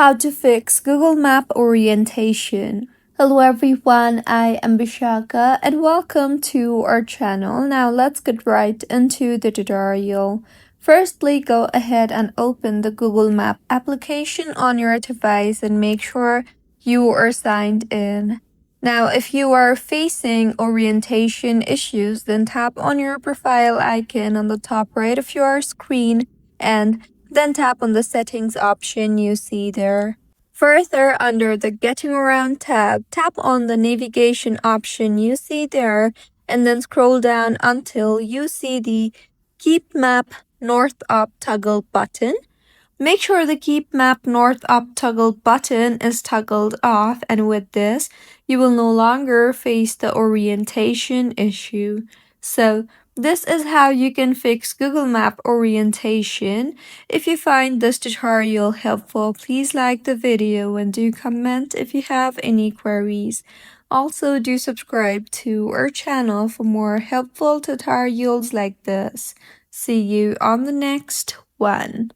How to fix Google Map orientation. Hello everyone, I am Bishaka and welcome to our channel. Now let's get right into the tutorial. Firstly, go ahead and open the Google Map application on your device and make sure you are signed in. Now, if you are facing orientation issues, then tap on your profile icon on the top right of your screen and then tap on the settings option you see there. Further, under the Getting Around tab, tap on the navigation option you see there and then scroll down until you see the Keep Map North Up toggle button. Make sure the Keep Map North Up toggle button is toggled off, and with this, you will no longer face the orientation issue. So, this is how you can fix Google Map orientation. If you find this tutorial helpful, please like the video and do comment if you have any queries. Also, do subscribe to our channel for more helpful tutorials like this. See you on the next one.